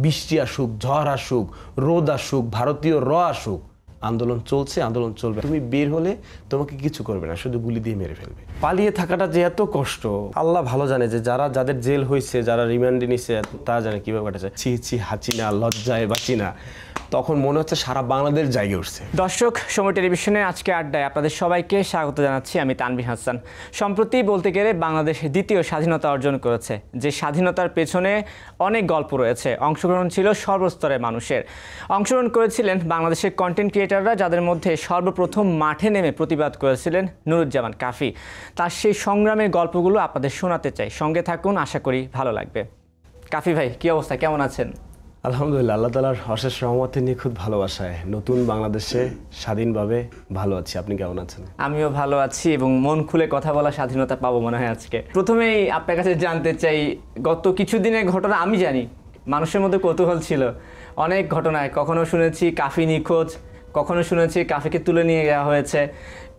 বৃষ্টি আসুক, ঝড় আসুক, রোদ আসুক, ভারতীয় আসুক, আন্দোলন চলছে, আন্দোলন চলবে। তুমি বের হলে তোমাকে কিছু করবে না, শুধু গুলি দিয়ে মেরে ফেলবে। পালিয়ে থাকাটা যে এত কষ্ট, আল্লাহ ভালো জানে। যে যাদের জেল হয়েছে, যারা রিমান্ডে নিছে, তারা জানে কীভাবে কাটেছে। ছি হাঁচি না, লজ্জায় বাঁচি না, তখন মনে হচ্ছে সারা বাংলাদেশ জায়গা উঠছে। দর্শক, সময় টেলিভিশনের আজকে আড্ডায় আপনাদের সবাইকে স্বাগত জানাচ্ছি। আমি তানভীর হাসান। সম্প্রতি বলতে গেলে বাংলাদেশ দ্বিতীয় স্বাধীনতা অর্জন করেছে। যে স্বাধীনতার পেছনে অনেক গল্প রয়েছে। অংশগ্রহণ ছিল সর্বস্তরের মানুষের। অংশগ্রহণ করেছিলেন বাংলাদেশের কন্টেন্ট ক্রিয়েটাররা, যাদের মধ্যে সর্বপ্রথম মাঠে নেমে প্রতিবাদ করেছিলেন নুরুজ্জামান কাফি। তার সেই সংগ্রামের গল্পগুলো আপনাদের শোনাতে চাই। সঙ্গে থাকুন, আশা করি ভালো লাগবে। কাফি ভাই, কি অবস্থা, কেমন আছেন? আলহামদুলিল্লাহ, আল্লাহ তাআলার অশেষ রহমতে নিখুঁত ভালোবাসায় নতুন বাংলাদেশে স্বাধীনভাবে ভালো আছি। আপনি কেমন আছেন? আমিও ভালো আছি এবং মন খুলে কথা বলা স্বাধীনতা পাবো মনে হয় আজকে। প্রথমেই আপনার কাছে জানতে চাই, গত কিছুদিনের ঘটনা আমি জানি মানুষের মধ্যে কৌতূহল ছিল অনেক ঘটনায়। কখনো শুনেছি কাফি নিখোঁজ, কখনো শুনেছি কাফিকে তুলে নিয়ে যাওয়া হয়েছে।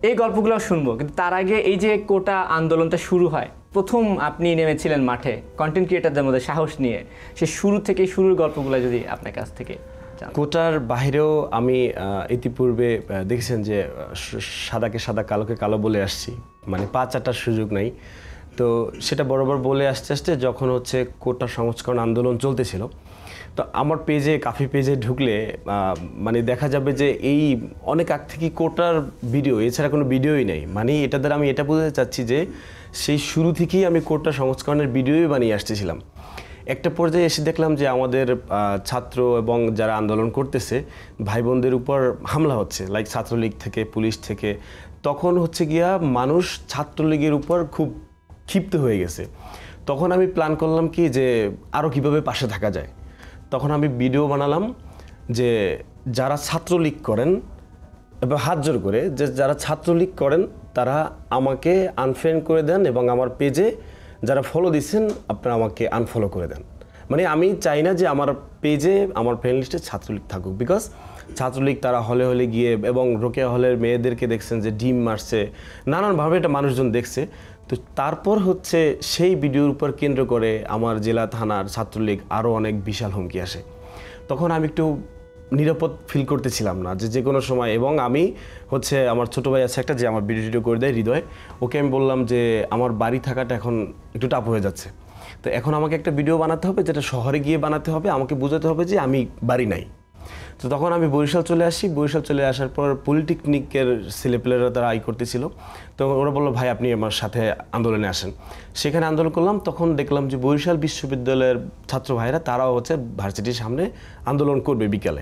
এই গল্পগুলো শুনবো, কিন্তু তার আগে এই যে কোটা আন্দোলনটা শুরু হয়, প্রথম আপনি নেমেছিলেন মাঠে কন্টেন্ট ক্রিয়েটারদের মধ্যে সাহস নিয়ে, সে শুরু থেকে শুরুর গল্পগুলো যদি আপনার কাছ থেকে। কোটার বাইরেও আমি ইতিপূর্বে দেখেছেন যে সাদাকে সাদা, কালোকে কালো বলে আসছি, মানে পা চাটার সুযোগ নাই। তো সেটা বরাবর বলে আসতে আসতে যখন হচ্ছে কোটা সংস্করণ আন্দোলন চলতেছিল, তো আমার পেজে, কাফি পেজে ঢুকলে মানে দেখা যাবে যে এই অনেক আগ থেকে কোটার ভিডিও, এছাড়া কোনো ভিডিওই নেই। মানে এটা দ্বারা আমি এটা বোঝাতে চাচ্ছি যে সেই শুরু থেকেই আমি কোটা সংস্করণের ভিডিওই বানিয়ে আসতেছিলাম। একটা পর্যায়ে এসে দেখলাম যে আমাদের ছাত্র এবং যারা আন্দোলন করতেছে ভাই বোনদের উপর হামলা হচ্ছে, লাইক ছাত্রলীগ থেকে, পুলিশ থেকে। তখন হচ্ছে গিয়া মানুষ ছাত্রলীগের উপর খুব ক্ষিপ্ত হয়ে গেছে। তখন আমি প্ল্যান করলাম কি যে আরও কীভাবে পাশে থাকা যায়। তখন আমি ভিডিও বানালাম যে যারা ছাত্রলীগ করেন, এবং হাত জোর করে যে যারা ছাত্রলীগ করেন তারা আমাকে আনফ্রেন্ড করে দেন, এবং আমার পেজে যারা ফলো দিচ্ছেন আপনারা আমাকে আনফলো করে দেন। মানে আমি চাই না যে আমার পেজে, আমার ফ্রেন্ড লিস্টে ছাত্রলীগ থাকুক, বিকজ ছাত্রলীগ তারা হলে হলে গিয়ে, এবং রোকেয়া হলের মেয়েদেরকে দেখছেন যে ডিম মারছে, নানানভাবে এটা মানুষজন দেখছে। তো তারপর হচ্ছে সেই ভিডিওর উপর কেন্দ্র করে আমার জেলা থানার ছাত্রলীগ আরও অনেক বিশাল হুমকি আসে। তখন আমি একটু নিরাপদ ফিল করতেছিলাম না যে কোনো সময়। এবং আমি হচ্ছে আমার ছোটো ভাই আছে একটা, যে আমার ভিডিও করে দেয়, হৃদয়। ওকে আমি বললাম যে আমার বাড়ি থাকাটা এখন একটু টাফ হয়ে যাচ্ছে, তো এখন আমাকে একটা ভিডিও বানাতে হবে যেটা শহরে গিয়ে বানাতে হবে, আমাকে বোঝাতে হবে যে আমি বাড়ি নাই। তো তখন আমি বরিশাল চলে আসি। বরিশাল চলে আসার পর পলিটেকনিকের ছেলেপেলেরা তারা করতেছিল, তো ওরা বললো ভাই আপনি আমার সাথে আন্দোলনে আসেন। সেখানে আন্দোলন করলাম। তখন দেখলাম যে বরিশাল বিশ্ববিদ্যালয়ের ছাত্র ভাইরা তারাও হচ্ছে ভার্সিটির সামনে আন্দোলন করবে বিকালে।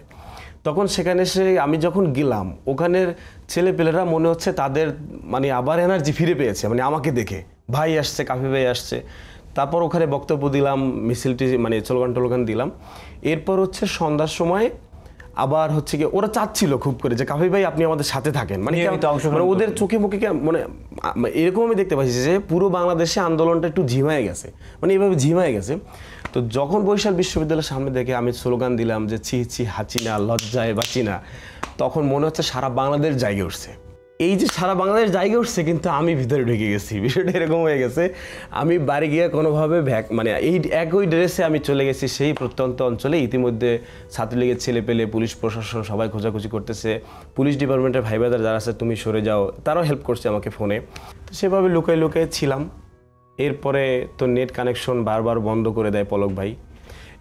তখন সেখানে এসে আমি যখন গেলাম, ওখানের ছেলেপেলেরা মনে হচ্ছে তাদের মানে আবার এনার্জি ফিরে পেয়েছে, মানে আমাকে দেখে। ভাই আসছে, কাফি ভাই আসছে। তারপর ওখানে বক্তব্য দিলাম, মিছিলটি মানে স্লোগান টোলোগান দিলাম। এরপর হচ্ছে সন্ধ্যার সময় আবার হচ্ছে কি ওরা চাচ্ছিল খুব করে যে কাফি ভাই আপনি আমাদের সাথে থাকেন, মানে ওদের চোখে মুখে মানে এরকম আমি দেখতে পাচ্ছি যে পুরো বাংলাদেশে আন্দোলনটা একটু ঝিমায় গেছে, মানে এইভাবে ঝিমায় গেছে। তো যখন বরিশাল বিশ্ববিদ্যালয়ের সামনে দেখে আমি স্লোগান দিলাম যে ছি হাঁচি না, লজ্জায় বাঁচি না, তখন মনে হচ্ছে সারা বাংলাদেশ জায়গা উঠছে। এই যে সারা বাংলাদেশ জায়গা উঠছে, কিন্তু আমি ভিতরে ঢুকে গেছি। বিষয়টা এরকম হয়ে গেছে, আমি বাড়ি গিয়ে কোনোভাবে মানে এই একই ড্রেসে আমি চলে গেছি সেই প্রত্যন্ত অঞ্চলে। ইতিমধ্যে ছাত্রলীগের ছেলে পেলে, পুলিশ প্রশাসন সবাই খোঁজাখুঁজি করতেছে। পুলিশ ডিপার্টমেন্টের ভাই ব্রাদার যারা আছে তুমি সরে যাও, তারাও হেল্প করছে আমাকে ফোনে। তো সেভাবে লুকায় লুকায় ছিলাম। এরপরে তো নেট কানেকশন বারবার বন্ধ করে দেয় পলক ভাই,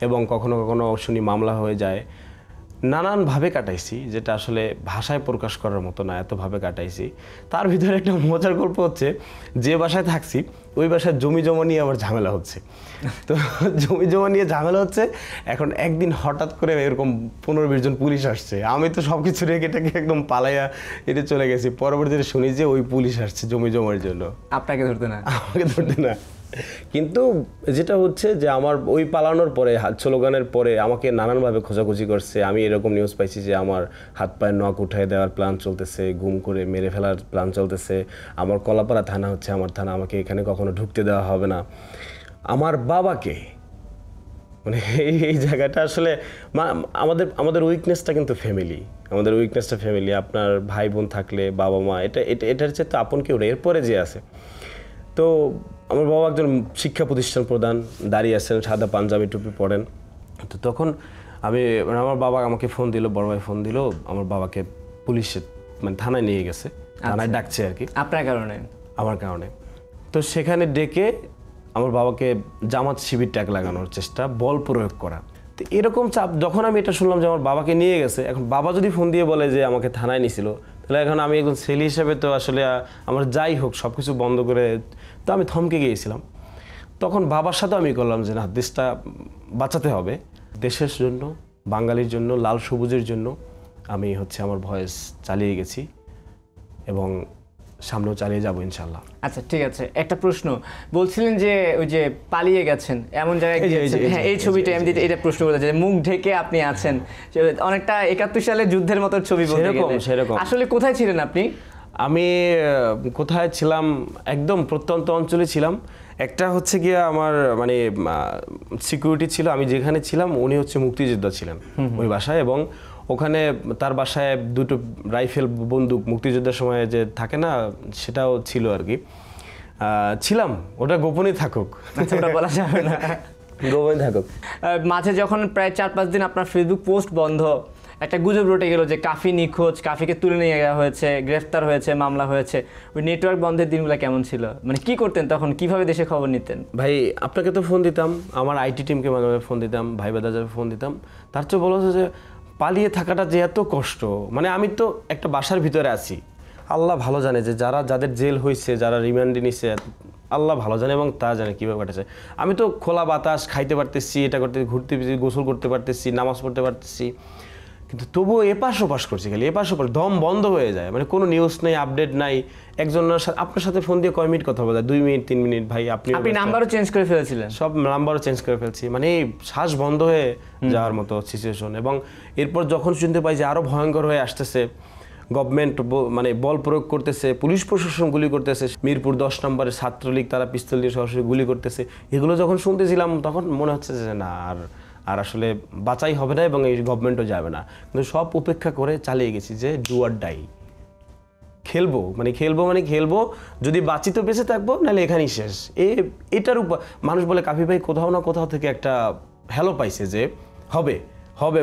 এবং কখনো কখনো শুনি মামলা হয়ে যায়। নানানভাবে কাটাইছি, যেটা আসলে ভাষায় প্রকাশ করার মতো না, এতভাবে কাটাইছি। তার ভিতরে একটা মজার গল্প হচ্ছে, যে বাসায় থাকছি ওই বাসায় জমি জমা নিয়ে আবার ঝামেলা হচ্ছে। তো জমি জমা নিয়ে ঝামেলা হচ্ছে, এখন একদিন হঠাৎ করে এরকম 15-20 জন পুলিশ আসছে। আমি তো সব কিছু রেখে টেকে একদম পালাইয়া এটা চলে গেছি। পরবর্তীতে শুনি যে ওই পুলিশ আসছে জমি জমার জন্য। আপনাকে ধরতে না? আমাকে ধরতে না। কিন্তু যেটা হচ্ছে যে আমার ওই পালানোর পরে, স্লোগানের পরে আমাকে নানানভাবে খোঁজাখুঁজি করছে। আমি এরকম নিউজ পাইছি যে আমার হাত পায়ের নখ উঠাই দেওয়ার প্ল্যান চলতেছে, গুম করে মেরে ফেলার প্ল্যান চলতেছে। আমার কলাপাড়া থানা হচ্ছে আমার থানা, আমাকে এখানে কখনো ঢুকতে দেওয়া হবে না। আমার বাবাকে, মানে এই জায়গাটা আসলে আমাদের উইকনেসটা কিন্তু ফ্যামিলি, আমাদের উইকনেসটা ফ্যামিলি। আপনার ভাই বোন থাকলে, বাবা মা, এটার চেয়ে তো আপন কেউ, এরপরে যে আছে। তো আমার বাবা একজন শিক্ষা প্রতিষ্ঠান প্রধান, দাঁড়িয়ে আছেন, সাদা পাঞ্জাবি টুপি পরেন। তো তখন আমার বাবা আমাকে ফোন দিল, বড় ভাই ফোন দিল, আমার বাবাকে পুলিশে মানে থানায় নিয়ে গেছে, থানায় ডাকছে আর কি আপনার কারণে? আমার কারণে। তো সেখানে ডেকে আমার বাবাকে জামাত শিবির ট্যাগ লাগানোর চেষ্টা, বল প্রয়োগ করা। তো এরকম চাপ যখন আমি এটা শুনলাম যে আমার বাবাকে নিয়ে গেছে, এখন বাবা যদি ফোন দিয়ে বলে যে আমাকে থানায় নিছিল, তাহলে এখন আমি একজন ছেলে হিসেবে তো আসলে আমার যাই হোক সব কিছু বন্ধ করে, তো আমি থমকে গিয়েছিলাম। তখন বাবার সাথে আমি করলাম যে না, দেশটা বাঁচাতে হবে, দেশের জন্য, বাঙালির জন্য, লাল সবুজের জন্য আমি আমার ভয়েস চালিয়ে গেছি এবং সামনেও চালিয়ে যাবো ইনশাল্লাহ। আচ্ছা ঠিক আছে, একটা প্রশ্ন বলছিলেন যে ওই যে পালিয়ে গেছেন এমন জায়গায় গিয়েছেন, হ্যাঁ এই ছবিটা আমি এটা প্রশ্ন করতে চাই, মুখ ঢেকে আপনি আছেন, অনেকটা 71 সালে যুদ্ধের মতো ছবি বলতে গেলে। সেরকম। আসলে কোথায় ছিলেন আপনি? আমি কোথায় ছিলাম, একদম প্রত্যন্ত অঞ্চলে ছিলাম। একটা গিয়া আমার মানে সিকিউরিটি ছিল, আমি যেখানে ছিলাম উনি মুক্তিযোদ্ধা ছিলেন ওই বাসায়, এবং ওখানে তার বাসায় দুটো রাইফেল বন্দুক মুক্তিযুদ্ধের সময় যে থাকে না, সেটাও ছিল আর কি। ছিলাম, ওটা গোপনই থাকুক, ওটা বলা যাবে না, গোপনই থাকুক। মাঝে যখন প্রায় 4-5 দিন আপনার ফেসবুক পোস্ট বন্ধ, একটা গুজব রটে গেল যে কাফি নিখোঁজ, কাফিকে তুলে নিয়ে যাওয়া হয়েছে, গ্রেফতার হয়েছে, মামলা হয়েছে। ওই নেটওয়ার্ক বন্ধের দিনগুলো কেমন ছিল? মানে কি করতেন তখন, কিভাবে দেশে খবর নিতেন? ভাই আপনাকে তো ফোন দিতাম, আমার আইটি টিমকে মাঝে মাঝে ফোন দিতাম, ভাই বাদাজারে ফোন দিতাম। তার চেয়ে বলা হচ্ছে যে পালিয়ে থাকাটা যে এত কষ্ট, মানে আমি তো একটা বাসার ভিতরে আছি, আল্লাহ ভালো জানে যে যাদের জেল হয়েছে, যারা রিমান্ডে নিছে, আল্লাহ ভালো জানে এবং তা জানে কীভাবে কাটেছে। আমি তো খোলা বাতাস খাইতে পারতেছি, এটা করতে, ঘুরতে ফিরতে, গোসল করতে পারতেছি, নামাজ পড়তে পারতেছি, কিন্তু তবুও এপাশ ওপাশ করছি, খালি এপাশ ওপাশ, দম বন্ধ হয়ে যায়, মানে কোনো নিউজ নেই, আপডেট নাই। একজনের সাথে আপনার সাথে ফোন দিয়ে কয় মিনিট কথা বলা যায়, 2 মিনিট 3 মিনিট। ভাই আপনি নাম্বারও চেঞ্জ করে ফেলেছিলেন? সব নাম্বারও চেঞ্জ করে ফেলছি, মানে শ্বাস বন্ধ হয়ে যাওয়ার মতো সিচুয়েশন। এবং এরপর যখন শুনতে পাই যে আরও ভয়ঙ্কর হয়ে আসতেছে, গভর্নমেন্ট মানে বল প্রয়োগ করতেছে, পুলিশ প্রশাসন গুলি করতেছে, মিরপুর 10 নম্বরের ছাত্রলীগ তারা পিস্তল দিয়ে সরাসরি গুলি করতেছে, এগুলো যখন শুনতেছিলাম তখন মনে হচ্ছে যে না, আর আসলে বাঁচাই হবে না এবং এই গভর্নমেন্টও যাবে না। কিন্তু সব উপেক্ষা করে চালিয়ে গেছি যে ডু অর ডাই, খেলবো মানে খেলবো, যদি বাঁচি তো বেঁচে থাকবো, নাহলে এখানেই শেষ। এটার উপর মানুষ বলে কাফি ভাই কোথাও না কোথাও থেকে একটা হ্যালো পাইছে যে হবে,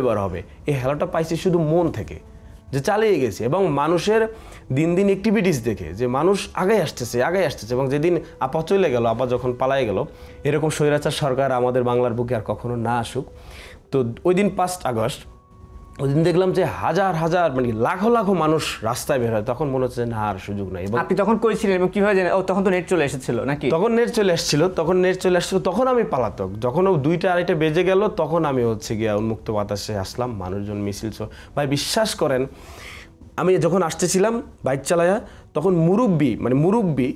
এবার হবে। এই হ্যালোটা পাইছে শুধু মন থেকে, যে চালিয়ে গেছে। এবং মানুষের দিন দিন অ্যাক্টিভিটিস দেখে যে মানুষ আগে আসতেছে। এবং যেদিন আপা চলে গেল, আপা যখন পালায় গেল, এরকম স্বৈরাচার সরকার আমাদের বাংলার বুকে আর কখনো না আসুক। তো ওই দিন 5 আগস্ট, ওই দিন দেখলাম যে হাজার হাজার মানে লাখো লাখো মানুষ রাস্তায় বের হয়, তখন মনে হচ্ছে না আর সুযোগ নাই। আপনি তখন কই ছিলেন এবং কিভাবে জানেন? তখন তো নেট চলে এসেছিল নাকি? তখন নেট চলে আসছিল, তখন আমি পালাতক। যখন 2টা 2:30 বেজে গেল, তখন আমি গিয়া উন্মুক্ত বাতাসে আসলাম, মানুষজন মিছিল। ভাই বিশ্বাস করেন, আমি যখন আসতেছিলাম বাইক চালায়া, তখন মুরব্বি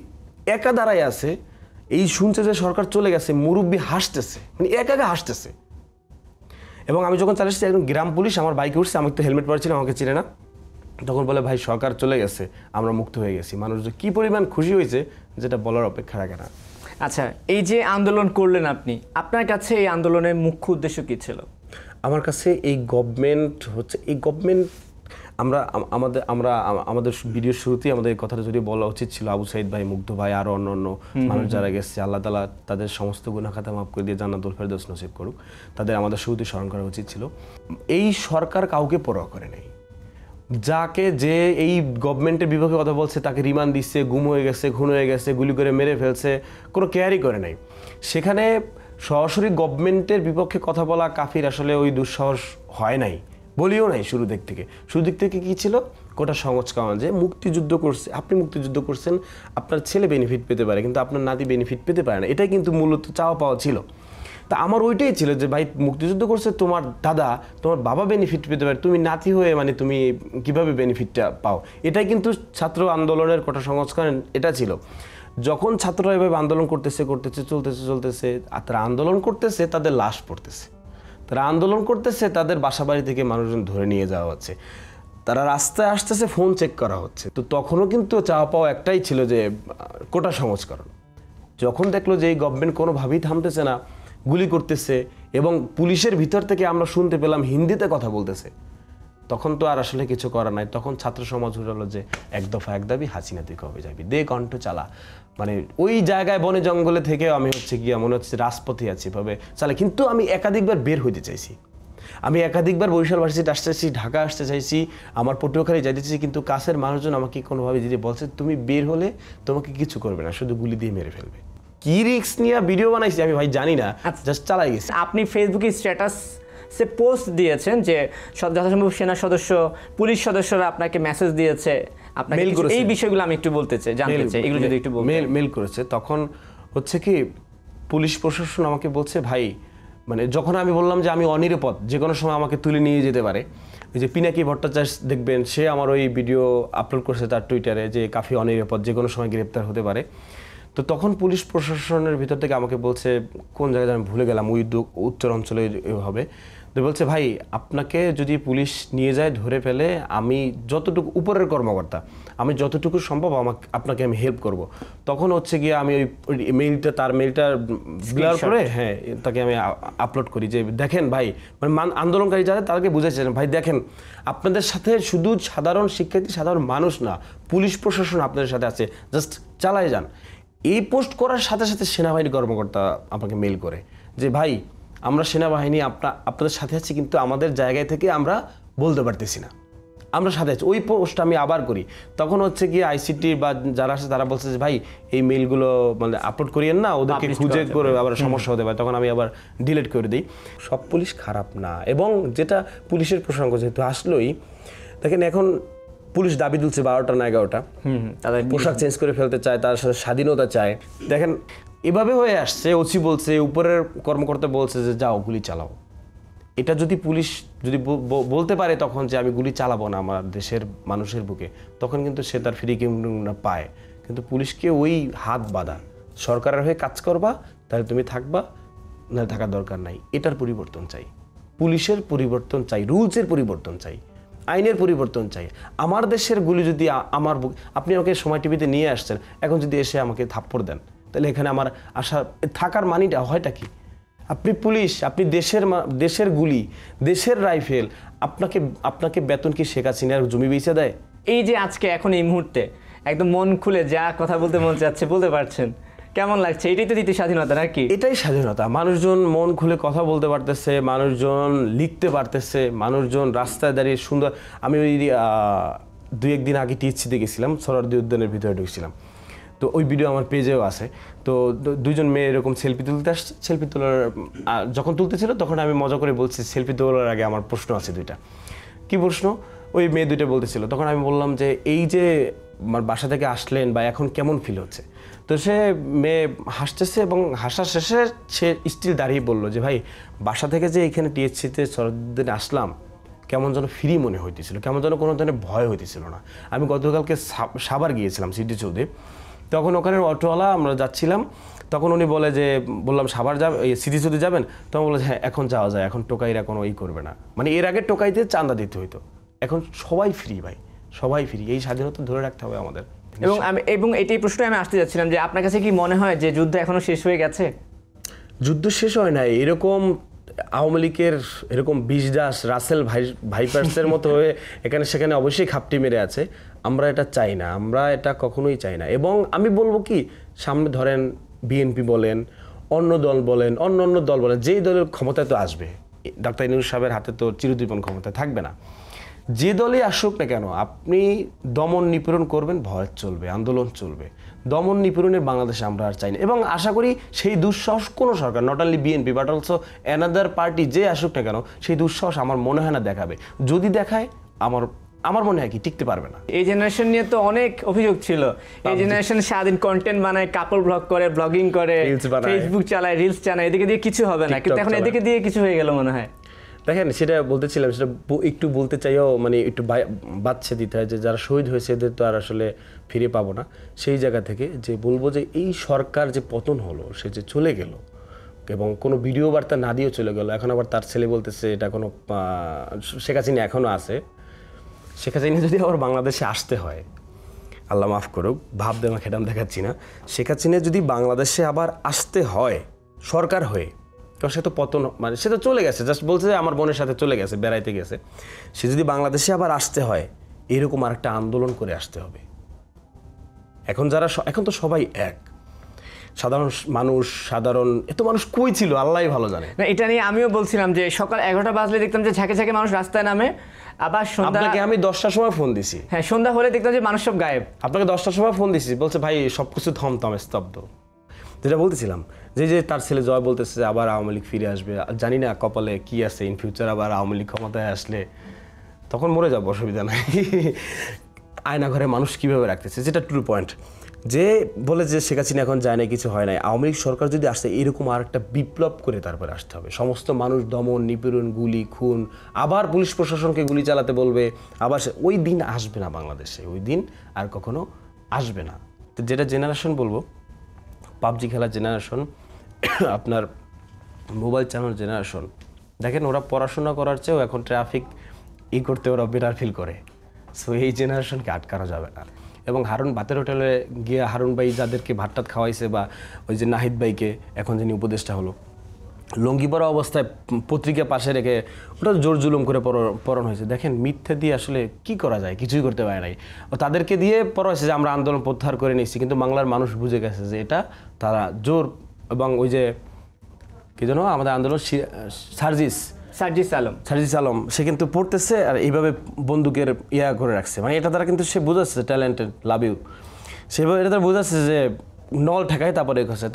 একা দাঁড়ায় আছে, এই শুনছে যে সরকার চলে গেছে, মুরব্বি হাসতেছে, মানে একা হাসতেছে। এবং আমি যখন চালিয়েছি, একজন গ্রাম পুলিশ আমার বাইকে উঠছে, আমি তো হেলমেট পরেছিলাম, আমাকে চিনে না, তখন বলে ভাই সরকার চলে গেছে, আমরা মুক্ত হয়ে গেছি। মানুষ যে কী পরিমাণ খুশি হয়েছে, যেটা বলার অপেক্ষা রাখে না। আচ্ছা, এই যে আন্দোলন করলেন আপনি, আপনার কাছে এই আন্দোলনের মুখ্য উদ্দেশ্য কী ছিল? আমার কাছে এই গভর্নমেন্ট আমাদের ভিডিওর শুরুতেই আমাদের এই কথাটা যদি বলা উচিত ছিল, আবু সাইদ ভাই, মুগ্ধ ভাই, আরও অন্য মানুষ যারা গেছে, আল্লাহ তাআলা তাদের সমস্ত গুনাহ খাতা মাফ করে দিয়ে জান্নাতুল ফেরদৌস নসিব করুক, তাদের আমাদের শুরুতে স্মরণ করা উচিত ছিল। এই সরকার কাউকে পরোয়া করে নাই। যে এই গভর্নমেন্টের বিপক্ষে কথা বলছে তাকে রিমান্ড দিচ্ছে, গুম হয়ে গেছে, খুন হয়ে গেছে, গুলি করে মেরে ফেলছে, কোনো কেয়ারই করে নাই। সেখানে সরাসরি গভর্নমেন্টের বিপক্ষে কথা বলা কাফির আসলে ওই দুঃসাহস হয় নাই, বলিও নাই। শুরু দিক থেকে কী ছিল, কোটা সংস্করণ, যে মুক্তিযুদ্ধ করছে, আপনি মুক্তিযুদ্ধ করছেন, আপনার ছেলে বেনিফিট পেতে পারে কিন্তু আপনার নাতি বেনিফিট পেতে পারে না, এটাই কিন্তু মূলত চাওয়া পাওয়া ছিল। তা আমার ওইটাই ছিল যে ভাই মুক্তিযুদ্ধ করছে তোমার দাদা, তোমার বাবা বেনিফিট পেতে পারে, তুমি নাতি হয়ে মানে তুমি কিভাবে বেনিফিটটা পাও। এটাই কিন্তু ছাত্র আন্দোলনের কোটা সংস্করণ, এটা ছিল। যখন ছাত্ররা এভাবে আন্দোলন করতেছে আর তারা আন্দোলন করতেছে, তাদের লাশ পড়তেছে, তারা আন্দোলন করতেছে, তাদের বাসা বাড়ি থেকে মানুষজন ধরে নিয়ে যাওয়া হচ্ছে, তারা রাস্তায় আসতেছে, ফোন চেক করা হচ্ছে। তো তখনও কিন্তু চাওয়া পাওয়া একটাই ছিল যে কোটা সংস্করণ। যখন দেখলো যে এই গভর্নমেন্ট কোনোভাবেই থামতেছে না, গুলি করতেছে, এবং পুলিশের ভিতর থেকে আমরা শুনতে পেলাম হিন্দিতে কথা বলতেছে, তখন তো আর আসলে কিছু করার নাই, তখন ছাত্র সমাজ উঠালো যে এক দফা এক দাবি, হাসিনা তুই কবে যাবি, দে কণ্ঠ চালা। মানে ওই জায়গায় বনে জঙ্গলে থেকে আমি হচ্ছে গিয়া মনে হচ্ছে রাজপথে আছি ভাবে চালা। কিন্তু আমি একাধিকবার বের হইতে চাইছি, আমি একাধিকবার বরিশাল ভার্সিটি আসতে চাইছি, ঢাকা আসতে চাইছি, আমার পটুয়াখালী যাইতে চাইছি, কিন্তু কাছের মানুষজন আমাকে কোনোভাবে যদি বলছে তুমি বের হলে তোমাকে কিছু করবে না, শুধু গুলি দিয়ে মেরে ফেলবে। কি রিস্ক নিয়ে ভিডিও বানাইছি আমি ভাই জানি না, জাস্ট চালাই গেছি। আপনি ফেসবুকে স্ট্যাটাস পোস্ট দিয়েছেন যে যথাসম্ভব সেনা সদস্য, পুলিশ সদস্যরা আপনাকে মেসেজ দিয়েছে, আপনাকে মেইল করেছে। এই বিষয়গুলো আমি একটু বলতে চাই, জানতে চাই, এগুলো যদি একটু বলতেন। মেল করেছে। তখন হচ্ছে কি পুলিশ প্রশাসন আমাকে বলছে ভাই, মানে যখন আমি বললাম যে আমি অনিরাপদ, যে কোনো সময় আমাকে তুলে নিয়ে যেতে পারে, ওই যে পিনাকি ভট্টাচার্য দেখবেন, সে আমার ওই ভিডিও আপলোড করছে তার টুইটারে যে কাফি অনিরাপদ, যে কোনো সময় গ্রেপ্তার হতে পারে। তো তখন পুলিশ প্রশাসনের ভিতর থেকে আমাকে বলছে, কোন জায়গায় আমি ভুলে গেলাম, ওই উত্তর অঞ্চলে হবে, তো বলছে ভাই আপনাকে যদি পুলিশ নিয়ে যায় ধরে ফেলে, আমি যতটুকু উপরের কর্মকর্তা, আমি যতটুকু সম্ভব আপনাকে আমি হেল্প করব। তখন হচ্ছে গিয়ে আমি ওই মেইলটা, তার মেইলটা ব্লার করে হ্যাঁ তাকে আমি আপলোড করি যে দেখেন ভাই, মানে আন্দোলনকারী যারা তাদেরকে বুঝাইছিলেন ভাই দেখেন আপনাদের সাথে শুধু সাধারণ শিক্ষার্থী, সাধারণ মানুষ না, পুলিশ প্রশাসন আপনাদের সাথে আছে, জাস্ট চালায় যান। এই পোস্ট করার সাথে সাথে সেনাবাহিনী কর্মকর্তা আমাকে মেইল করে যে ভাই আমরা সেনাবাহিনী আপনাদের সাথে আছি, কিন্তু আমাদের জায়গায় থেকে আমরা বলতে পারতেছি না, আমরা সাথে আছি। ওই পোস্ট আমি আবার করি, তখন হচ্ছে গিয়ে আইসিটি বা যারা আছে তারা বলছে যে ভাই এই মেইলগুলো মানে আপলোড করিয়েন না, ওদেরকে খুঁজে করে আবার সমস্যা হতে পারে, তখন আমি আবার ডিলিট করে দিই। সব পুলিশ খারাপ না, এবং যেটা পুলিশের প্রসঙ্গ যেহেতু আসলোই, দেখেন এখন পুলিশ দাবি তুলছে 12টা না 11টা, তাদের পোশাক চেঞ্জ করে ফেলতে চায়, তার সাথে স্বাধীনতা চায়। দেখেন এভাবে হয়ে আসছে, ওসি বলছে, উপরের কর্মকর্তা বলছে যে যাও গুলি চালাও। এটা যদি পুলিশ যদি বলতে পারে তখন যে আমি গুলি চালাবো না আমার দেশের মানুষের বুকে, তখন কিন্তু সে তার ফ্রি কিনা পায়। কিন্তু পুলিশকে ওই হাত বাঁধা, সরকারের হয়ে কাজ করবা তাহলে তুমি থাকবা, না থাকার দরকার নাই। এটার পরিবর্তন চাই, পুলিশের পরিবর্তন চাই, রুলসের পরিবর্তন চাই, আইনের পরিবর্তন চাই। আমার দেশের গুলি যদি আমার আপনি আমাকে সময় টিভিতে নিয়ে আসছেন, এখন যদি এসে আমাকে থাপ্পড় দেন, তাহলে এখানে আমার আশা থাকার মানিটা হয়টা কি? আপনি পুলিশ, আপনি দেশের গুলি, দেশের রাইফেল, আপনাকে বেতন কি শেখ হাসিনার জমি বেচে দেয়? এই যে আজকে এখন এই মুহূর্তে একদম মন খুলে যা কথা বলতে মন চাচ্ছে বলতে পারছেন, কেমন লাগছে? এটাই তো দ্বিতীয় স্বাধীনতা নাকি? এটাই স্বাধীনতা। মানুষজন মন খুলে কথা বলতে পারতেছে, মানুষজন লিখতে পারতেছে, মানুষজন রাস্তায় দাঁড়িয়ে সুন্দর। আমি ওই 2-1 দিন আগে টিএসসিতে গেছিলাম, সোহরাওয়ার্দী উদ্যানের ভিতরে ঢুকছিলাম, তো ওই ভিডিও আমার পেজেও আছে। তো দুজন মেয়ে এরকম সেলফি তুলতে আসছে, সেলফি তোলার যখন তুলতেছিল তখন আমি মজা করে বলছি সেলফি তোলার আগে আমার প্রশ্ন আছে 2টা। কি প্রশ্ন? ওই মেয়ে 2টা বলতেছিল, তখন আমি বললাম যে এই যে আমার বাসা থেকে আসলেন বা এখন কেমন ফিল হচ্ছে? তো সে মেয়ে হাসতেছে, এবং হাসার শেষে সে স্টিল দাঁড়িয়ে বললো যে ভাই বাসা থেকে যে এখানে টিএসসিতে সরদিনে আসলাম, কেমন যেন ফ্রি মনে হইতেছিল, কেমন যেন কোনো ধরনের ভয় হইতেছিল না। আমি গতকালকে সাভার গিয়েছিলাম স্মৃতিসৌধে, তখন ওখানে অটোওয়ালা আমরা যাচ্ছিলাম, তখন উনি বলে যে বললাম সাভার যাবে, স্মৃতিসৌধে যাবেন? তখন বলে হ্যাঁ এখন যাওয়া যায়, এখন টোকাইরা কোনো করবে না। মানে এর আগে টোকাইতে চাঁদা দিতে হইতো, এখন সবাই ফ্রি ভাই, সবাই ফ্রি। এই স্বাধীনতা ধরে রাখতে হবে আমাদের। এবং এটাই প্রশ্ন আমি আসতে যাচ্ছিলাম যে আপনার কাছে কি মনে হয় যে যুদ্ধ এখনো শেষ হয়ে গেছে? যুদ্ধ শেষ হয় নাই, এরকম আওয়ামী লীগের এরকম 20 দাস রাসেল ভাইপার্সের মতো হয়ে এখানে সেখানে অবশ্যই খাপটি মেরে আছে। আমরা এটা চাই না, আমরা এটা কখনোই চাই না। এবং আমি বলবো কি, সামনে ধরেন বিএনপি বলেন, অন্য দল বলেন, অন্য দল বলেন, যেই দলের ক্ষমতায় তো আসবে, ডক্টর ইউনূস সাহেবের হাতে তো চিরজীবন ক্ষমতায় থাকবে না, যে দলে আসুক না কেন, আপনি দমন নিপীড়ন করবেন, ভয় চলবে, আন্দোলন চলবে। দমন নিপীড়নের বাংলাদেশে আমরা আর চাই না, এবং আশা করি সেই দুঃসাহস কোনো সরকার, not only BNP but also another party, যে আসুক না কেন, সেই দুঃসাহস আমার মনে হয় না দেখাবে। যদি দেখায় আমার মনে হয় কি টিকতে পারবে না। এই জেনারেশন নিয়ে তো অনেক অভিযোগ ছিল, এই জেনারেশন স্বাধীন কন্টেন্ট বানায়, কাপল ব্লগ করে, ব্লগিং করে, ফেসবুক চালায়, রিলস চালায়, এদিকে দিয়ে কিছু হবে না, কিন্তু এখন এদিকে দিয়ে কিছু হয়ে গেল মনে হয়। দেখেন সেটা বলতেছিলাম, সেটা একটু বলতে চাইও মানে একটু বাচ্চা দিতে হয় যে যারা শহীদ হয়েছে এদের তো আর আসলে ফিরে পাবো না। সেই জায়গা থেকে যে বলবো যে এই সরকার যে পতন হলো, সে যে চলে গেল এবং কোনো ভিডিও বার্তা না দিয়েও চলে গেল, এখন আবার তার ছেলে বলতেছে এটা কোনো শেখ হাসিনা এখনও আছে। শেখ হাসিনা যদি আবার বাংলাদেশে আসতে হয়, আল্লাহ মাফ করুক, ভাব দেওয়া খেটাম দেখাচ্ছি না, শেখ হাসিনা যদি বাংলাদেশে আবার আসতে হয় সরকার হয়ে, কারণ সে তো পতন মানে সে তো চলে গেছে, জাস্ট বলছে যে আমার বোনের সাথে চলে গেছে, বেড়াইতে গেছে। সে যদি বাংলাদেশে আবার আসতে হয় এরকম আরেকটা আন্দোলন করে আসতে হবে। এখন তো সবাই এক, সাধারণ মানুষ, এত মানুষ কই ছিল আল্লাহই ভালো জানে। না, এটা নিয়ে আমিও বলছিলাম যে সকাল 11টা বাজলে দেখতাম যে ঝাঁকে ঝাঁকে মানুষ রাস্তায় নামে, আবার সন্ধ্যা, আপনাকে আমি 10টার সময় ফোন দিছি, হ্যাঁ সন্ধ্যা হলে দেখতাম যে মানুষ সব গায়েব। আপনাকে 10টার সময় ফোন দিছি, বলছে ভাই সবকিছু থমথমে স্তব্ধ। যেটা বলতেছিলাম যে তার ছেলে জয় বলতেছে যে আবার আওয়ামী লীগ ফিরে আসবে, জানি না কপালে কি আছে, ইন ফিউচার আবার আওয়ামী লীগ ক্ষমতায় আসলে তখন মরে যাবো, অসুবিধা নাই। আয়না ঘরে মানুষ কীভাবে রাখতেছে, যেটা ট্রু পয়েন্ট। যে বলে যে শেখ হাসিনা এখন যায় না, কিছু হয় নাই, আওয়ামী লীগ সরকার যদি আসে এরকম আর একটা বিপ্লব করে তারপরে আসতে হবে। সমস্ত মানুষ দমন, নিপীড়ন, গুলি, খুন, আবার পুলিশ প্রশাসনকে গুলি চালাতে বলবে, আবার ওই দিন আসবে না বাংলাদেশে, ওই দিন আর কখনো আসবে না। তো যেটা জেনারেশন বলবো, পাবজি খেলার জেনারেশন, আপনার মোবাইল চালানোর জেনারেশন, দেখেন ওরা পড়াশোনা করার চেয়েও এখন ট্রাফিক করতে ওরা বেটার ফিল করে। সো এই জেনারেশনকে আটকানো যাবে না। এবং হারুন ভাতের হোটেলে গিয়ে হারুন ভাই যাদেরকে ভাতটাত খাওয়াইছে, বা ওই যে নাহিদ ভাইকে এখন যিনি উপদেষ্টা হলো, লঙ্গি পরা অবস্থায় পত্রিকা পাশে রেখে ওটা জোর জুলুম করে পড়ানো হয়েছে। দেখেন মিথ্যে দিয়ে আসলে কি করা যায়, কিছুই করতে পারে নাই। ও তাদেরকে দিয়ে পড়া হয়েছে যে আমরা আন্দোলন প্রত্যাহার করে নিচ্ছি, কিন্তু বাংলার মানুষ বুঝে গেছে যে এটা জোর। এবং ওই যে কি যেন আমাদের আন্দোলন সার্জিস আলম সে কিন্তু পড়তেছে আর এইভাবে বন্দুকের করে রাখছে, মানে এটা তারা কিন্তু সে বুঝাচ্ছে ট্যালেন্টেড, লাভ ইউ, সেভাবে এটা তারা বুঝাচ্ছে যে নল ঠেকায়।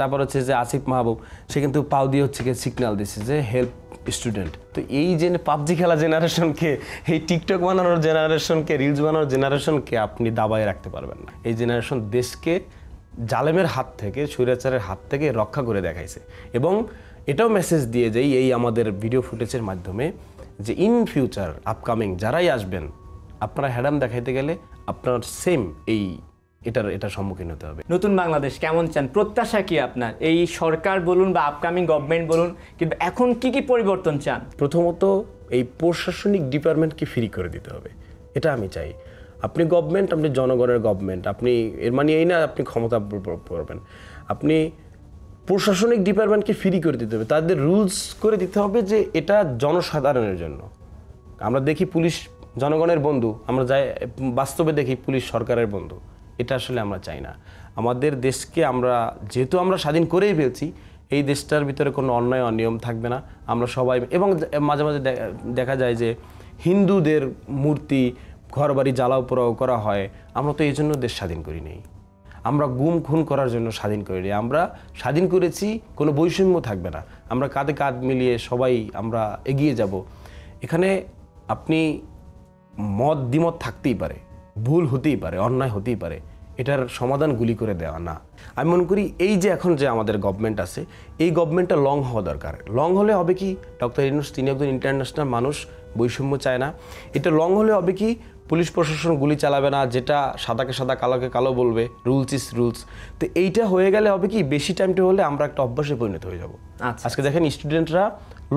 তারপর হচ্ছে যে আসিফ মাহবুব, সে কিন্তু পাও দিয়ে হচ্ছে সিগন্যাল দিচ্ছে যে হেল্প স্টুডেন্ট। তো এই যে পাবজি খেলা জেনারেশনকে, এই টিকটক বানানোর জেনারেশনকে, রিলস বানানোর জেনারেশনকে আপনি দাবায় রাখতে পারবেন না। এই জেনারেশন দেশকে জালেমের হাত থেকে, স্বৈরাচারের হাত থেকে রক্ষা করে দেখাইছে। এবং এটাও মেসেজ দিয়ে যাই এই আমাদের ভিডিও ফুটেজের মাধ্যমে যে ইন ফিউচার আপকামিং যারাই আসবেন, আপনারা হ্যাডাম দেখাইতে গেলে আপনার সেম এটার সম্মুখীন হতে হবে। নতুন বাংলাদেশ কেমন চান, প্রত্যাশা কি আপনার? এই সরকার বলুন বা আপকামিং গভর্নমেন্ট বলুন, কিন্তু এখন কি পরিবর্তন চান? প্রথমত এই প্রশাসনিক ডিপার্টমেন্টকে ফ্রি করে দিতে হবে, এটা আমি চাই। আপনি গভর্নমেন্ট, আপনি জনগণের গভর্নমেন্ট, আপনি এর মানে এই না আপনি ক্ষমতা করবেন, আপনি প্রশাসনিক ডিপার্টমেন্টকে ফ্রি করে দিতে হবে, তাদের রুলস করে দিতে হবে যে এটা জনসাধারণের জন্য। আমরা দেখি পুলিশ জনগণের বন্ধু, আমরা যাই বাস্তবে দেখি পুলিশ সরকারের বন্ধু। এটা আসলে আমরা চাই না। আমাদের দেশকে যেহেতু আমরা স্বাধীন করেই ফেলছি, এই দেশটার ভিতরে কোনো অন্যায় অনিয়ম থাকবে না। আমরা সবাই, এবং মাঝে মাঝে দেখা যায় যে হিন্দুদের মূর্তি ঘরবাড়ি জ্বালাও পোড়াও করা হয়। আমরা তো এই জন্য দেশ স্বাধীন করি নেই, আমরা গুম খুন করার জন্য স্বাধীন করিনি। আমরা স্বাধীন করেছি, কোনো বৈষম্য থাকবে না, আমরা কাঁধে কাঁধ মিলিয়ে সবাই আমরা এগিয়ে যাব। এখানে আপনি দ্বিমত থাকতেই পারে, ভুল হতেই পারে, অন্যায় হতেই পারে, এটার সমাধান গুলি করে দেওয়া না। আমি মনে করি এই যে এখন যে আমাদের গভর্নমেন্ট আছে, এই গভর্নমেন্টটা লং হওয়া দরকার। লং হলে হবে কি, ডক্টর ইউনূস তিনি একজন ইন্টারন্যাশনাল মানুষ, বৈষম্য চায় না। এটা লং হলে হবে কি, পুলিশ প্রশাসন গুলি চালাবে না, যেটা সাদাকে সাদা কালোকে কালো বলবে, রুলস ইজ রুলস। তো এইটা হয়ে গেলে হবে কি, বেশি টাইমটা হলে আমরা একটা অভ্যাসে পরিণত হয়ে যাব। আজকে দেখেন স্টুডেন্টরা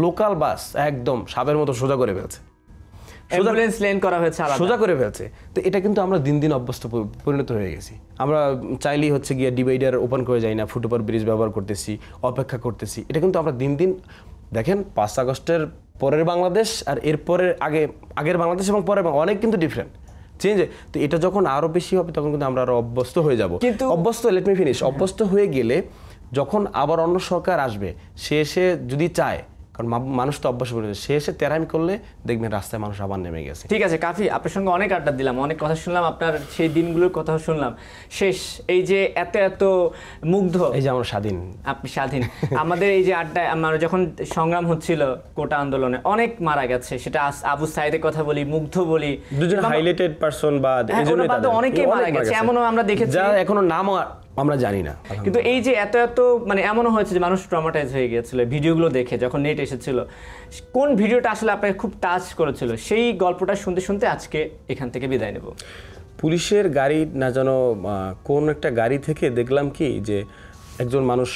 লোকাল বাস একদম সাপের মতো সোজা করে ফেলছে, সোজা করে ফেলছে। তো এটা কিন্তু আমরা দিন দিন অভ্যস্ত পরিণত হয়ে গেছি। আমরা চাইলেই হচ্ছে গিয়ে ডিভাইডার ওপেন করে যাই না, ফুটওভার ব্রিজ ব্যবহার করতেছি, অপেক্ষা করতেছি। এটা কিন্তু আমরা দিন দিন দেখেন 5 আগস্টের পরের বাংলাদেশ আর এরপরের আগের বাংলাদেশ এবং পরের অনেক কিন্তু ডিফারেন্ট চেঞ্জ। তো এটা যখন আরো বেশি হবে তখন কিন্তু আমরা আরো অভ্যস্ত হয়ে যাব। কিন্তু অভ্যস্ত হয়ে গেলে যখন আবার অন্য সরকার আসবে, সে এসে যদি চায়, কারণ মানুষ তো অভ্যাস করে, সে এসে তেরামি করলে দেখবেন রাস্তায় মানুষ আবার নেমে গেছে। ঠিক আছে কাফি, আপনার সঙ্গে অনেক আড্ডা দিলাম, অনেক কথা শুনলাম, আপনার সেই দিনগুলোর কথা শুনলাম। শেষ এই যে এত মুগ্ধ, এই যে আমরা স্বাধীন, আপনি স্বাধীন। আমাদের এই যে আড্ডায় আমার যখন সংগ্রাম হচ্ছিল কোটা আন্দোলনে, অনেক মারা গেছে, সেটা আবু সাইদের কথা বলি, মুগ্ধ বলি, দুজন হাইলাইটেড পারসন বা এজন্যই তাদের অনেকেই মারা গেছে, এমনও আমরা দেখেছি যা এখনো নাম আমরা জানি না। কিন্তু এই যে এত মানে এমনও হয়েছে যে মানুষ ট্রমাটাইজ হয়ে গিয়েছিল ভিডিওগুলো দেখে, যখন নেট এসেছিল। কোন ভিডিওটা আসলে আপনাকে খুব টাচ করেছিল, সেই গল্পটা শুনতে শুনতে আজকে এখান থেকে বিদায় নেব। পুলিশের গাড়ি না যেন কোন একটা গাড়ি থেকে দেখলাম কি যে একজন মানুষ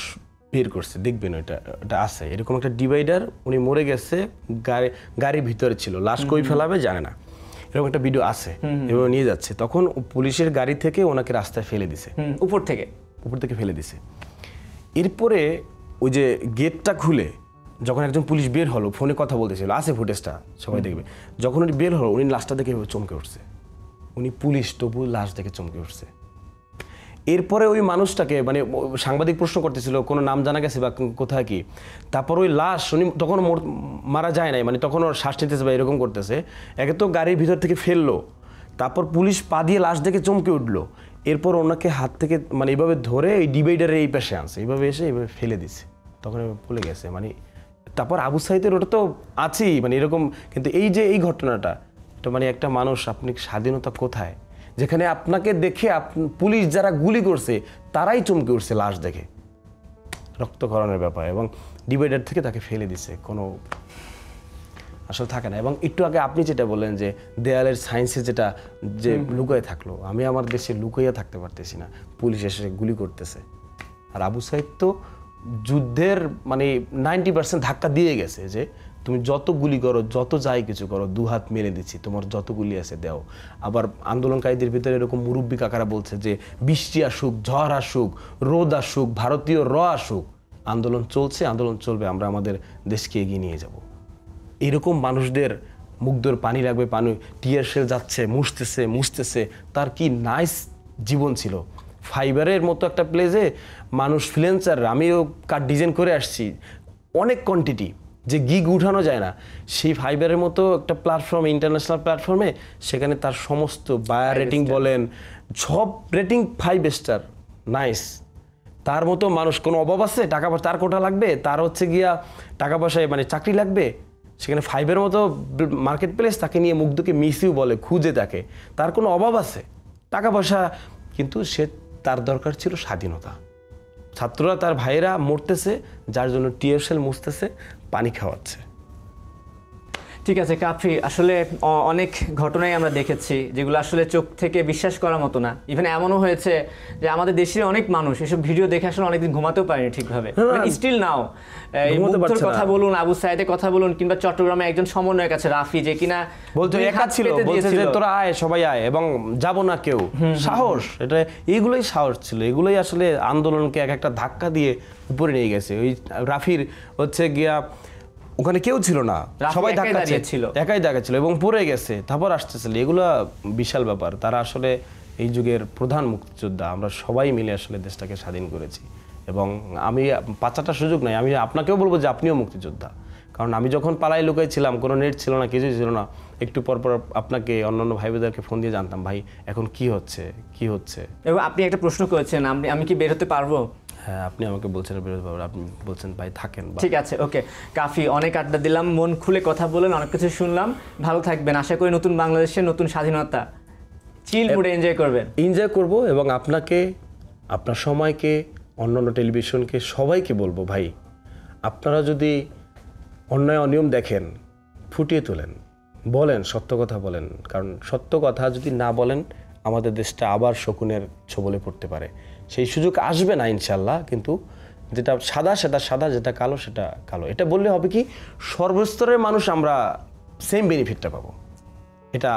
বের করছে, দেখবেন ওটা আছে এরকম একটা ডিভাইডার, উনি মরে গেছে, গাড়ির ভিতরে ছিল, লাশ কই ফেলাবে জানে না, এরকম একটা ভিডিও আছে। এবং নিয়ে যাচ্ছে, তখন পুলিশের গাড়ি থেকে ওনাকে রাস্তায় ফেলে দিছে, উপর থেকে ফেলে দিছে। এরপরে ওই যে গেটটা খুলে যখন একজন পুলিশ বের হলো, ফোনে কথা বলতেছিল, আছে ফুটেজটা, সবাই দেখবে, যখন উনি বের হলো উনি লাশটা দেখে এভাবে চমকে উঠছে। উনি পুলিশ তবু লাশ দেখে চমকে উঠছে। এরপরে ওই মানুষটাকে মানে সাংবাদিক প্রশ্ন করতেছিল কোনো নাম জানা গেছে বা কোথায় কি, তারপর ওই লাশ উনি তখন মারা যায় নাই, মানে তখন ওর শ্বাস নিতেছে বা এরকম করতেছে, একে তো গাড়ির ভিতর থেকে ফেললো, তারপর পুলিশ পা দিয়ে লাশ দেখে চমকে উঠলো, এরপর ওনাকে হাত থেকে মানে এইভাবে ধরে এই ডিভাইডারে এই পাশে আনছে, এইভাবে এসে এইভাবে ফেলে দিছে, তখন ভুলে গেছে। মানে তারপর আবু সাঈদের ওটা তো আছেই মানে এরকম, কিন্তু এই যে এই ঘটনাটা, এটা মানে একটা মানুষ, আপনি স্বাধীনতা কোথায়, যেখানে আপনাকে দেখে পুলিশ যারা গুলি করছে তারাই চমকে উঠছে লাশ দেখে, রক্তক্ষরণের ব্যাপার, এবং ডিভাইডার থেকে তাকে ফেলে দিছে, কোনো আসলে থাকে না। এবং একটু আগে আপনি যেটা বললেন যে দেয়ালের সায়েন্সে যেটা যে লুকায়ে থাকলো, আমি আমার দেশে লুকাইয়া থাকতে পারতেছি না, পুলিশ এসে গুলি করতেছে। আর আবু সাঈদ তো যুদ্ধের মানে 90% ধাক্কা দিয়ে গেছে যে তুমি যত গুলি করো, যত যাই কিছু করো, দু হাত মেলে দিচ্ছি, তোমার যত গুলি আছে দাও। আবার আন্দোলনকারীদের ভিতরে এরকম মুরব্বী কাকারা বলছে যে বৃষ্টি আসুক, ঝড় আসুক, রোদ আসুক, ভারতীয় আসুক, আন্দোলন চলছে, আন্দোলন চলবে, আমরা আমাদের দেশকে এগিয়ে নিয়ে যাব। এরকম মানুষদের মুগ্ধর পানি লাগবে, পানি টিয়ার শেল যাচ্ছে, মুছতেছে, তার কি নাইস জীবন ছিল। ফাইবারের মতো একটা প্লেসে মানুষ ফ্রিল্যান্সার, আমিও কার্ড ডিজাইন করে আসছি, অনেক কোয়ান্টিটি, যে গিগ উঠানো যায় না, সেই ফাইবারের মতো একটা প্ল্যাটফর্মে, ইন্টারন্যাশনাল প্ল্যাটফর্মে, সেখানে তার সমস্ত বায়ার রেটিং বলেন, সব রেটিং 5 স্টার, নাইস। তার মতো মানুষ, কোনো অভাব আছে, টাকা পয়সা তার কোটা লাগবে, তার হচ্ছে গিয়া টাকা পয়সায় মানে চাকরি লাগবে, সেখানে ফাইবের মতো মার্কেট প্লেস, তাকে নিয়ে মুগ্ধকে মিসইউ বলে, খুঁজে তাকে, তার কোনো অভাব আছে, টাকা পয়সা, কিন্তু তার দরকার ছিল স্বাধীনতা। ছাত্ররা, তার ভাইয়েরা মরতেছে, যার জন্য টিয়ার শেল মুছতেছে, পানি খাওয়াচ্ছে। ঠিক আছে কাফি, আসলে অনেক ঘটনাই আমরা দেখেছি যেগুলো আসলে চোখ থেকে বিশ্বাস করার মতো না। ইভেন এমনও হয়েছে যে আমাদের দেশের অনেক মানুষ এসব ভিডিও দেখে আসলে অনেকদিন ঘুমাতেও পারেনি ঠিকভাবে, স্টিল নাও। এই মুগ্ধর কথা বলুন, আবু সাঈদের কথা বলুন, কিংবা চট্টগ্রামে একজন সমন্বয়ক আছে রাফি, যে কিনা বলতো একা ছিল, বলছে যে তোরা আয়, সবাই আয়, এবং যাব না কেউ, সাহস, এটা এইগুলোই সাহস ছিল, এগুলোই আসলে আন্দোলনকে এক একটা ধাক্কা দিয়ে উপরে নিয়ে গেছে। ওই রাফির হচ্ছে গিয়া ওখানে কেউ ছিল না, সবাই ধাক্কা ছিল, একাই দেখা ছিল এবং পড়ে গেছে, তারপর আসতেছিল, এগুলো বিশাল ব্যাপার। তারা আসলে এই যুগের প্রধান মুক্তিযোদ্ধা, আমরা সবাই মিলে আসলে দেশটাকে স্বাধীন করেছি। এবং আমি 5-8টা সুযোগ নাই, আমি আপনাকেও বলবো যে আপনিও মুক্তিযোদ্ধা, কারণ আমি যখন পালাই লুকাই ছিলাম, কোনো নেট ছিল না, কিছুই ছিল না, একটু পরপর আপনাকে, অন্যান্য ভাই বোনদেরকে ফোন দিয়ে জানতাম, ভাই এখন কি হচ্ছে। এবং আপনি একটা প্রশ্ন করেছেন, আমি কি বের হতে পারবো? হ্যাঁ, আপনি আমাকে বলছেন আপনি বলছেন ভাই থাকেন। ঠিক আছে, ওকে কাফি, অনেক আড্ডা দিলাম, মন খুলে কথা বলেন, অনেক কিছু শুনলাম, ভালো থাকবেন। আশা করি নতুন বাংলাদেশের নতুন স্বাধীনতা চিল মুডে এনজয় করব। এবং আপনাকে, আপনার সময়কে, অন্যান্য টেলিভিশনকে, সবাইকে বলবো, ভাই আপনারা যদি অন্যায় অনিয়ম দেখেন, ফুটিয়ে তোলেন, বলেন, সত্য কথা বলেন, কারণ সত্য কথা যদি না বলেন, আমাদের দেশটা আবার শকুনের ছোবলে পড়তে পারে। সেই সুযোগ আসবে না ইনশাল্লাহ, কিন্তু যেটা সাদা সেটা সাদা, যেটা কালো সেটা কালো। এটা বললে হবে কি, সর্বস্তরের মানুষ আমরা সেম বেনিফিটটা পাবো। এটা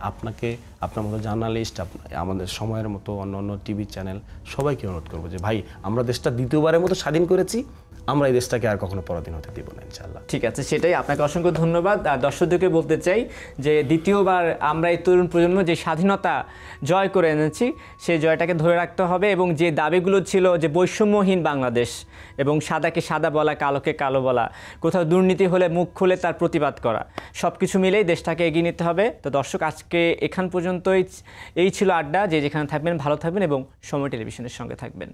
আপনাকে, আপনার মতো জার্নালিস্ট, আমাদের সময়ের মতো অন্য টিভি চ্যানেল, সবাইকে অনুরোধ করবো যে ভাই, আমরা দেশটা দ্বিতীয়বারের মতো স্বাধীন করেছি, আমরা এই দেশটাকে আর কখনো পরাধীন হতে দিব না ইনশাআল্লাহ। ঠিক আছে, সেটাই, আপনাকে অসংখ্য ধন্যবাদ। আর দর্শকদেরকে বলতে চাই যে দ্বিতীয়বার আমরা এই তরুণ প্রজন্ম যে স্বাধীনতা জয় করে এনেছি, সেই জয়টাকে ধরে রাখতে হবে, এবং যে দাবিগুলো ছিল যে বৈষম্যহীন বাংলাদেশ, এবং সাদাকে সাদা বলা, কালোকে কালো বলা, কোথাও দুর্নীতি হলে মুখ খুলে তার প্রতিবাদ করা, সব কিছু মিলেই দেশটাকে এগিয়ে নিতে হবে। তো দর্শক, আজকে এখান পর্যন্তই, এই ছিল আড্ডা। যে যেখানে থাকবেন ভালো থাকবেন এবং সময় টেলিভিশনের সঙ্গে থাকবেন।